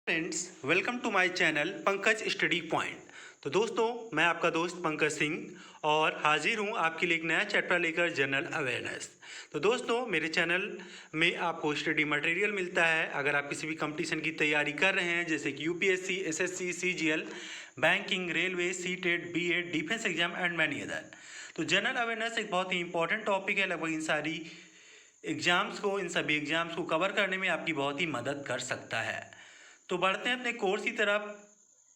Friends, welcome to my channel Pankaj study point. तो दोस्तों, मैं आपका दोस्त पंकज सिंह और हाजिर हूँ आपके लिए एक नया चैप्टर लेकर, जनरल अवेयरनेस। तो दोस्तों, मेरे चैनल में आपको स्टडी मटेरियल मिलता है। अगर आप किसी भी कंपटीशन की तैयारी कर रहे हैं, जैसे कि UPSC, SSC, CGL, banking, railway, CTET, BEd, defence exam and many other, तो जनरल अवेयरनेस एक बहुत ही इंपॉर्टेंट टॉपिक है। लगभग इन सभी एग्जाम्स को कवर करने में आपकी बहुत ही मदद कर सकता है। तो बढ़ते हैं अपने कोर्स की तरफ,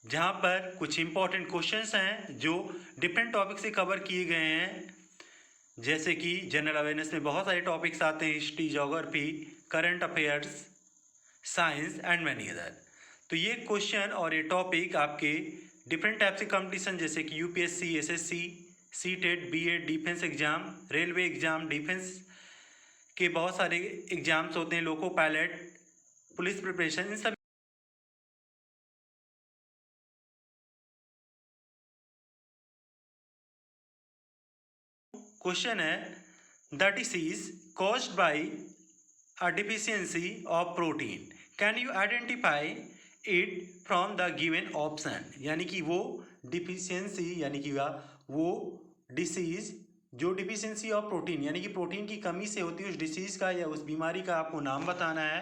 जहाँ पर कुछ इंपॉर्टेंट क्वेश्चंस हैं जो डिफरेंट टॉपिक से कवर किए गए हैं। जैसे कि जनरल अवेयरनेस में बहुत सारे टॉपिक्स आते हैं: history, geography, current affairs, science and many other. तो ये क्वेश्चन और ये टॉपिक आपके डिफरेंट टाइप से कंपटीशन, जैसे कि UPSC, SSC, CTET, BEd, defence exam, railway exam, defence के बहुत सारे एग्जाम्स होते हैं, लोको पायलट, पुलिस प्रिपरेशन, इन सब क्वेश्चन है। The disease caused by a deficiency of protein, can you identify it from the given option. यानी कि वो डिफिशियंसी, यानी कि वो डिसीज जो डिफिशियंसी ऑफ प्रोटीन, यानी कि प्रोटीन की कमी से होती है, उस डिसीज का या उस बीमारी का आपको नाम बताना है।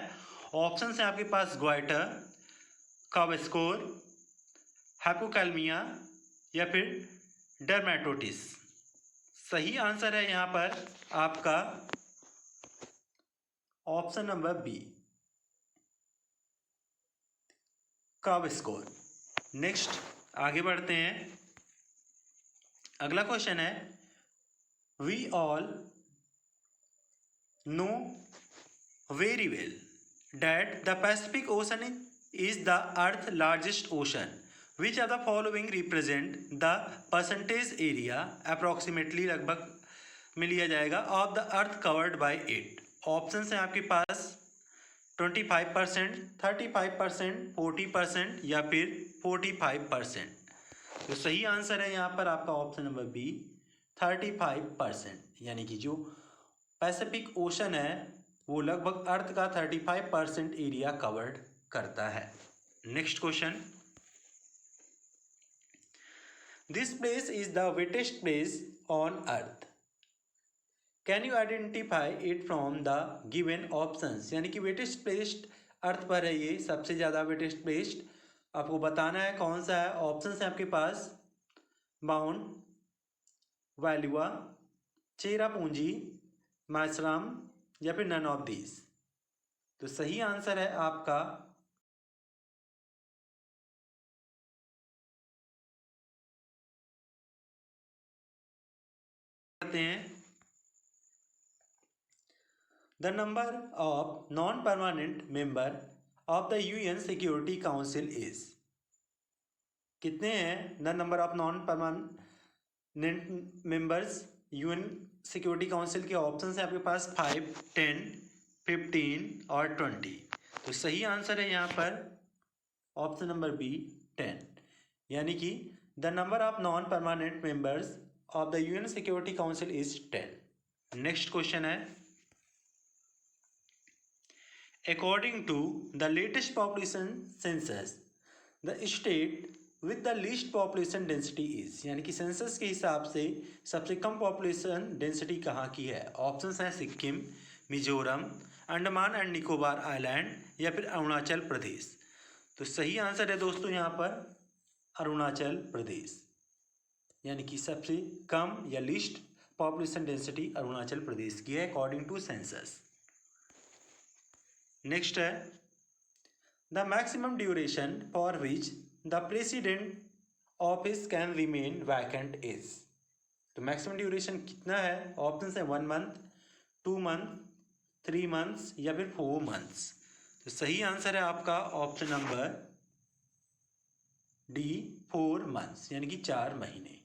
ऑप्शन है आपके पास: ग्वाइटर, क्वाबस्कोर, हाइपोकैलमिया या फिर डर्मेटोटिस। सही आंसर है यहाँ पर आपका option number B, kwashiorkor. Next आगे बढ़ते हैं। अगला क्वेश्चन है: we all know very well that the Pacific Ocean is the Earth's largest ocean. Which of the following represent the percentage area approximately, लगभग में लिया जाएगा, of the Earth covered by it? Options हैं आपके पास: 25%, 35%, 40% या फिर 45%। तो सही आंसर है यहाँ पर आपका ऑप्शन नंबर बी, 35%। यानी कि जो पैसिफिक ओशन है वो लगभग अर्थ का 35% एरिया कवर्ड करता है। Next question: this place is the wettest place on earth, can you identify it from the given options. यानी कि वेटेस्ट प्लेस अर्थ पर है, ये सबसे ज़्यादा वेटेस्ट प्लेस, आपको बताना है कौन सा है। ऑप्शंस है आपके पास: माउंट वैल्युआ, चेरापूंजी, मासराम या फिर नन ऑफ दीज। तो सही आंसर है आपका the number of non permanent member of the UN security council is. कितने हैं the number of non permanent members UN security council के? ऑप्शन है आपके पास 5, 10, 15 और 20। तो सही आंसर है यहाँ पर ऑप्शन नंबर बी, 10। यानी कि the number of non permanent members of the UN security council is 10। Next question है: according to the latest population census, the state with the least population density is. यानी कि census के हिसाब से सबसे कम population density कहाँ की है? ऑप्शंस हैं: सिक्किम, मिजोरम, अंडमान एंड निकोबार आइलैंड या फिर अरुणाचल प्रदेश। तो सही आंसर है दोस्तों यहाँ पर अरुणाचल प्रदेश। यानी कि सबसे कम या least population density Arunachal Pradesh की है अकॉर्डिंग टू सेंसस। नेक्स्ट है: the maximum duration for which the president office can remain vacant is. तो मैक्सिमम ड्यूरेशन कितना है? ऑप्शन है 1 मंथ, 2 मंथ, 3 मंथ्स या फिर 4 मंथ्स। तो सही आंसर है आपका ऑप्शन नंबर डी, 4 मंथ्स, यानी कि 4 महीने।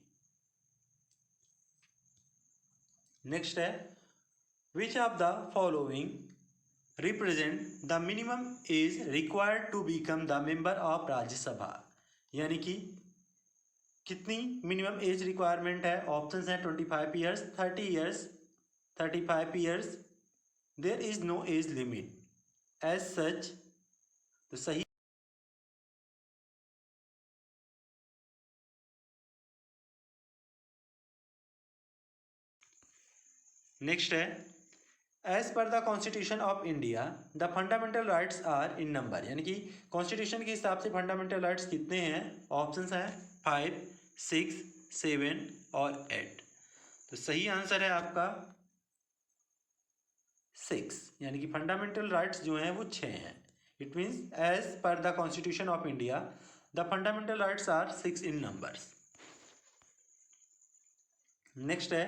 नेक्स्ट है: which of the following represent the minimum age required to become the member of Rajya Sabha. यानी कि कितनी मिनिमम एज रिक्वायरमेंट है? ऑप्शंस हैं 25 years, 30 years, 35 years. There is no age limit as such. तो सही नेक्स्ट है, as per the constitution of India the fundamental rights are in number, यानी कि कॉन्स्टिट्यूशन के हिसाब से फंडामेंटल राइट्स कितने हैं? ऑप्शंस हैं 5, 6, 7 और 8। तो सही आंसर है आपका 6, यानी कि फंडामेंटल राइट्स जो हैं वो 6 हैं। It means as per the constitution of India the fundamental rights are 6 in numbers. Next है,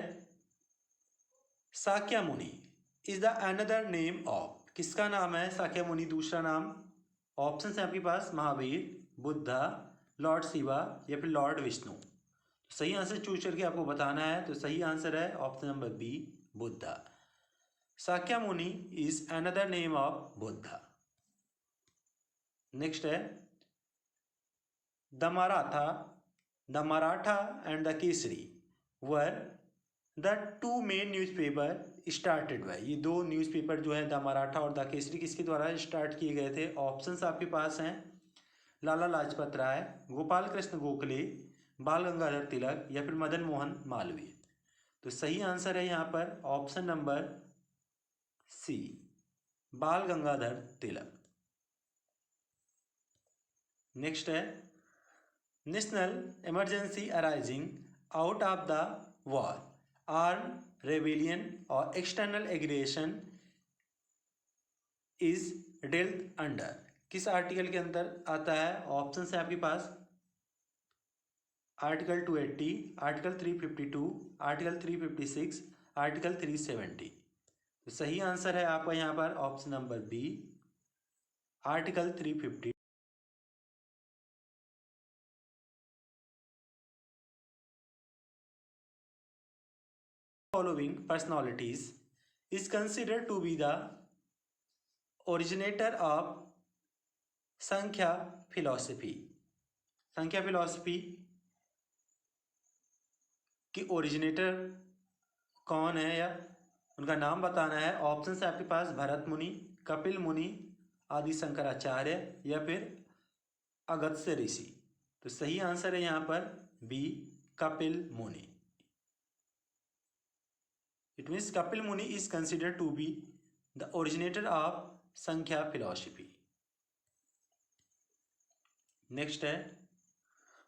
साक्या मुनि is the another name of, किसका नाम है साक्या मुनि दूसरा नाम? ऑप्शन है आपके पास महावीर, बुद्धा, लॉर्ड शिवा या फिर लॉर्ड विष्णु। सही आंसर चूज करके आपको बताना है। तो सही आंसर है option number B, Buddha. Sakya मुनि is another name of Buddha. Next है, the Maratha and the Kesari were the two main newspaper started by, ये दो न्यूज़पेपर जो है द मराठा और द केसरी किसके द्वारा स्टार्ट किए गए थे? ऑप्शंस आपके पास हैं लाला लाजपत राय, गोपाल कृष्ण गोखले, बाल गंगाधर तिलक या फिर मदन मोहन मालवीय। तो सही आंसर है यहाँ पर option number C, Bal Gangadhar Tilak. Next है, national emergency arising out of the war, arm rebellion और external aggression is dealt under, किस आर्टिकल के अंदर आता है? ऑप्शन है आपके पास आर्टिकल 280, आर्टिकल 352, आर्टिकल 356, आर्टिकल 370। तो सही आंसर है आपका यहाँ पर option number B, article 350। Following personalities is considered to be the originator of संख्या फिलॉसफी। संख्या फिलॉसफी की ओरिजिनेटर कौन है या उनका नाम बताना है। ऑप्शन है आपके पास भरत मुनि, कपिल मुनि, आदि शंकराचार्य या फिर अगस्त्य ऋषि। तो सही आंसर है यहाँ पर बी, कपिल मुनि। It means Kapil Muni is considered to be the originator of Samkhya philosophy. Next है,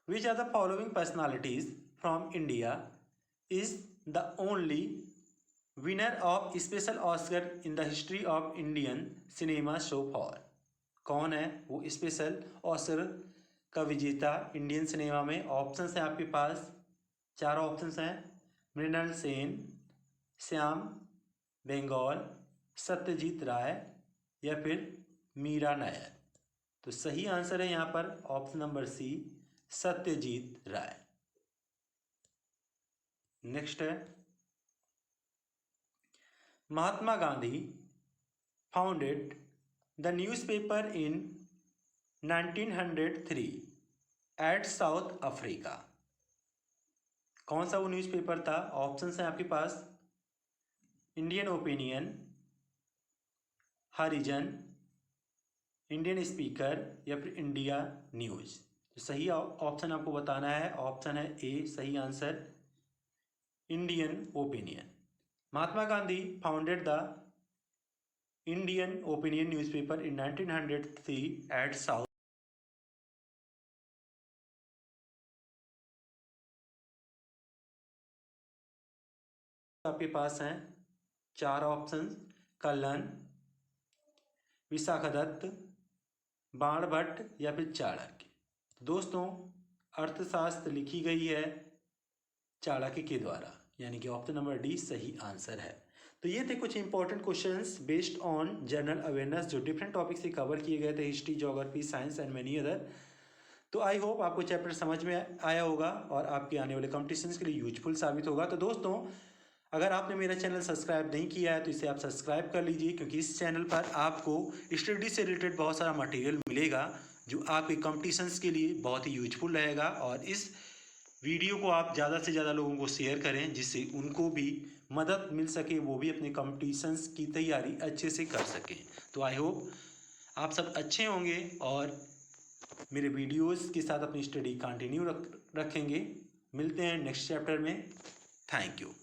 which are the following personalities from India is the only winner of special Oscar in the history of Indian cinema so far. कौन है वो special Oscar का विजेता Indian cinema में? Options हैं आपके पास, चार ऑप्शंस हैं, मृणाल सेन, श्याम बेंगौल, सत्यजीत राय या फिर मीरा नायर। तो सही आंसर है यहाँ पर option number C, Satyajit Ray. Next है, Mahatma Gandhi founded the newspaper in 1903 at South Africa. कौन सा वो न्यूज़पेपर था? ऑप्शंस हैं आपके पास Indian Opinion, Harijan, Indian Speaker या फिर इंडिया न्यूज़। तो सही ऑप्शन आपको बताना है, ऑप्शन है ए, सही answer Indian Opinion. Mahatma Gandhi founded the Indian Opinion newspaper in 1903 at south. आपके पास हैं चार ऑप्शन, कल्लन, विशाखदत्त, बाणभट्ट या फिर चाणक्य। दोस्तों अर्थशास्त्र लिखी गई है चाणक्य के द्वारा, यानी कि ऑप्शन नंबर डी सही आंसर है। तो ये थे कुछ important questions based on general awareness जो डिफरेंट टॉपिक से कवर किए गए थे, history, geography, science and many other. तो आई होप आपको चैप्टर समझ में आया होगा और आपके आने वाले कॉम्पिटिशन्स के लिए यूजफुल साबित होगा। तो दोस्तों अगर आपने मेरा चैनल सब्सक्राइब नहीं किया है तो इसे आप सब्सक्राइब कर लीजिए, क्योंकि इस चैनल पर आपको स्टडी से रिलेटेड बहुत सारा मटेरियल मिलेगा जो आपके कॉम्पिटिशन्स के लिए बहुत ही यूजफुल रहेगा। और इस वीडियो को आप ज़्यादा से ज़्यादा लोगों को शेयर करें जिससे उनको भी मदद मिल सके, वो भी अपने कॉम्पिटिशन्स की तैयारी अच्छे से कर सकें। तो आई होप आप सब अच्छे होंगे और मेरे वीडियोस के साथ अपनी स्टडी कंटिन्यू रखेंगे। मिलते हैं नेक्स्ट चैप्टर में। Thank you.